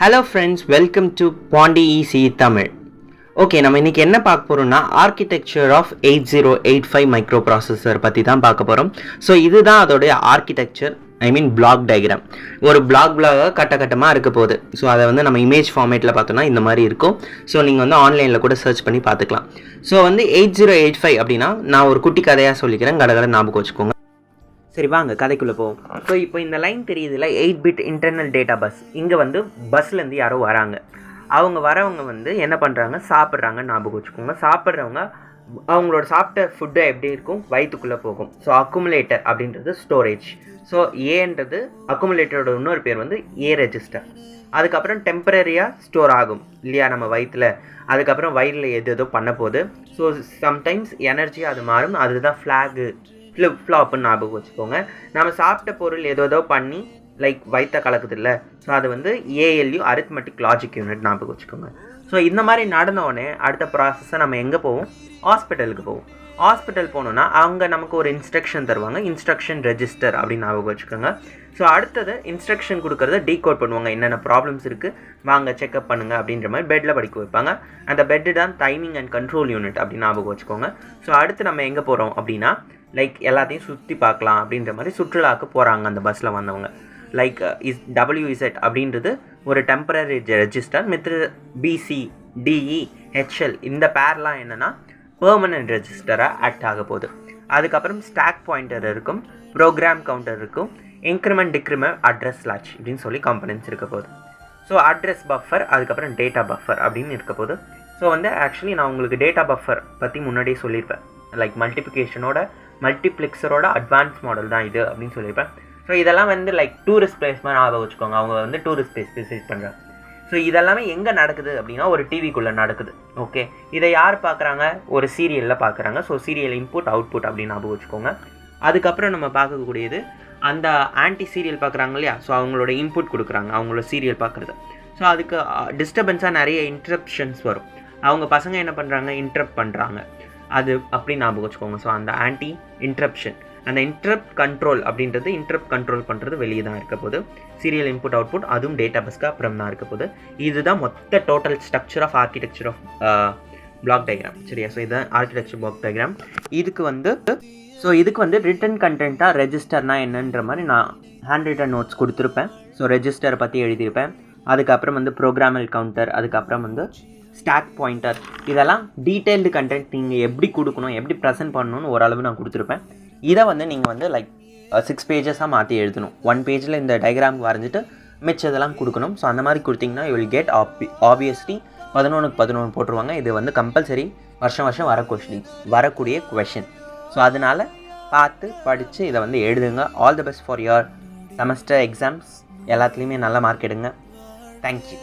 Hello friends, welcome to Pondy easy Tamil. Okay, நம்ம இன்றைக்கி என்ன பார்க்க போகிறோம்னா ஆர்கிடெக்சர் ஆஃப் 8085 மைக்ரோ ப்ராசஸர் பற்றி தான் பார்க்க போகிறோம். ஸோ இதுதான் அதோடைய ஆர்கிடெக்சர், ஐ மீன் பிளாக் டயக்ராம். ஒரு பிளாகாக கட்டமாக இருக்க போகுது. ஸோ அதை வந்து நம்ம இமேஜ் ஃபார்மேட்டில் பார்த்தோன்னா இந்த மாதிரி இருக்கும். ஸோ நீங்கள் வந்து ஆன்லைனில் கூட சர்ச் பண்ணி பார்த்துக்கலாம். ஸோ வந்து 8085 அப்படின்னா நான் ஒரு குட்டி கதையாக சொல்லிக்கிறேன், கடகடை ஞாபகம் வச்சுக்கோங்க. சரி, வாங்க கதைக்குள்ளே போவோம். ஸோ இப்போ இந்த லைன் தெரியுதுல, 8-bit இன்டர்னல் டேட்டா பஸ். இங்கே வந்து பஸ்லேருந்து யாரோ வராங்க. அவங்க வரவங்க வந்து என்ன பண்ணுறாங்க, சாப்பிட்றாங்க ஞாபகம் வச்சுக்கோங்க. சாப்பிட்றவங்க அவங்களோட சாப்பிட்ட ஃபுட்டை எப்படி இருக்கும், வயிற்றுக்குள்ளே போகும். ஸோ அக்குமுலேட்டர் அப்படின்றது ஸ்டோரேஜ். ஸோ ஏன்றது அக்குமுலேட்டரோட இன்னொரு பேர் வந்து ஏ ரெஜிஸ்டர். அதுக்கப்புறம் டெம்பரரியாக ஸ்டோர் ஆகும் இல்லையா நம்ம வயிற்றில். அதுக்கப்புறம் வயிறில் எது பண்ண போகுது. ஸோ சம்டைம்ஸ் எனர்ஜி அது மாறும். அதுதான் ஃப்ளாகு ஃப்ளிப்ஃப்ளாப்னு ஞாபகம் வச்சுக்கோங்க. நம்ம சாப்பிட்ட பொருள் ஏதோ பண்ணி லைக் வயிற்ற கலக்குது இல்லை. ஸோ அது வந்து ஏஎல்யூ அரித்மெட்டிக் லாஜிக் யூனிட் ஞாபகம் வச்சுக்கோங்க. ஸோ இந்த மாதிரி நடந்தோடனே அடுத்த ப்ராசஸை நம்ம எங்கே போவோம், ஹாஸ்பிட்டலுக்கு போவோம். ஹாஸ்பிட்டல் போனோன்னா அவங்க நமக்கு ஒரு இன்ஸ்ட்ரக்ஷன் தருவாங்க, இன்ஸ்ட்ரக்ஷன் ரெஜிஸ்டர் அப்படின்னு ஞாபகம் வச்சுக்கோங்க. ஸோ அடுத்தது இன்ஸ்ட்ரக்ஷன் கொடுக்குறத டீகோட் பண்ணுவாங்க. என்னென்ன ப்ராப்ளம்ஸ் இருக்குது வாங்க செக்அப் பண்ணுங்கள் அப்படின்ற மாதிரி பெட்டில் படிக்க வைப்பாங்க. அந்த பெட்டு தான் டைமிங் அண்ட் கண்ட்ரோல் யூனிட் அப்படின்னு ஞாபகம் வச்சுக்கோங்க. ஸோ அடுத்து நம்ம எங்கே போகிறோம் அப்படின்னா லைக் எல்லாத்தையும் சுற்றி பார்க்கலாம் அப்படின்ற மாதிரி சுற்றுலாவுக்கு போகிறாங்க அந்த பஸ்ஸில் வந்தவங்க. லைக் WZ அப்படின்றது ஒரு temporary register. Mithru BC DE HL இந்த பேர்லாம் என்னென்னா பெர்மனன்ட் ரெஜிஸ்டராக ஆக்ட் ஆக போகுது. அதுக்கப்புறம் ஸ்டாக் பாயிண்டர் இருக்கும், ப்ரோக்ராம் கவுண்டர் இருக்கும், இன்க்ரிமெண்ட் டிக்ரிமெண்ட் அட்ரஸ் லாட்ச் அப்படின்னு சொல்லி காம்பனன்ட்ஸ் இருக்க போகுது. ஸோ அட்ரஸ் பஃபர், அதுக்கப்புறம் டேட்டா பஃபர் அப்படின்னு இருக்க போகுது. ஸோ வந்து ஆக்சுவலி நான் உங்களுக்கு டேட்டா பஃபர் பற்றி முன்னாடியே சொல்லியிருப்பேன். லைக் மல்டிப்ளெக்ஸரோட அட்வான்ஸ் மாடல் தான் இது அப்படின்னு சொல்லியிருப்பேன். ஸோ இதெல்லாம் வந்து லைக் டூரிஸ்ட் பிளேஸ் மாதிரி ஞாபகம் வச்சுக்கோங்க. அவங்க வந்து டூரிஸ்ட் பிளேஸ் விசிட் பண்ணுறாங்க. ஸோ இதெல்லாமே எங்கே நடக்குது அப்படின்னா ஒரு டிவிக்குள்ளே நடக்குது. ஓகே, இதை யார் பார்க்குறாங்க, ஒரு சீரியலில் பார்க்குறாங்க. ஸோ சீரியல் இன்புட் அவுட்புட் அப்படின்னு ஞாபகம் வச்சுக்கோங்க. அதுக்கப்புறம் நம்ம பார்க்கக்கூடியது அந்த ஆன்டி சீரியல் பார்க்குறாங்க இல்லையா. ஸோ அவங்களோட இன்புட் கொடுக்குறாங்க அவங்களோட சீரியல் பார்க்குறது. ஸோ அதுக்கு டிஸ்டர்பன்ஸாக நிறைய இன்ட்ரப்ஷன்ஸ் வரும். அவங்க பசங்க என்ன பண்ணுறாங்க, இன்ட்ரப்ட் பண்ணுறாங்க. அது அப்படி ஞாபகம் வச்சுக்கோங்க. ஸோ அந்த ஆன்டி இன்ட்ரப்ஷன், அந்த இன்ட்ரப்ட் கண்ட்ரோல் அப்படின்றது இன்ட்ரப்ட் கண்ட்ரோல் பண்ணுறது வெளியே தான் இருக்க போது. சீரியல் இன்புட் அவுட்புட் அதுவும் டேட்டா பஸ்க்கு அப்புறம் தான் இருக்க போது. இதுதான் மொத்த total structure of architecture of block diagram. சரியா? ஸோ இதுதான் ஆர்கிடெக்சர் பிளாக் டயக்ராம். இதுக்கு வந்து ரிட்டன் கண்டென்ட்டாக ரெஜிஸ்டர்னால் என்னன்ற மாதிரி நான் ஹேண்ட் ரிட்டன் நோட்ஸ் கொடுத்துருப்பேன். ஸோ ரெஜிஸ்டரை பற்றி எழுதியிருப்பேன். அதுக்கப்புறம் வந்து ப்ரோக்ராமல் கவுண்டர், அதுக்கப்புறம் வந்து ஸ்டாக் பாயிண்டர், இதெல்லாம் டீட்டெயில்டு கண்டென்ட் நீங்கள் எப்படி கொடுக்கணும், எப்படி ப்ரெசென்ட் பண்ணணும்னு ஓரளவு நான் கொடுத்துருப்பேன். இதை வந்து நீங்கள் வந்து லைக் 6 பேஜஸாக மாற்றி எழுதணும். 1 பேஜில் இந்த டயக்ராம் வரைஞ்சிட்டு மிச்சதெல்லாம் கொடுக்கணும். ஸோ அந்த மாதிரி கொடுத்தீங்கன்னா யூ வில் கெட் ஆப்வியஸ்லி 11க்கு 11 போட்டுருவாங்க. இது வந்து கம்பல்சரி வருஷம் வரக்கூடிய கொஷின். ஸோ அதனால் பார்த்து படித்து இதை வந்து எழுதுங்க. All the best for your semester exams. எல்லாத்துலேயுமே நல்ல மார்க் எடுங்க. தேங்க்யூ.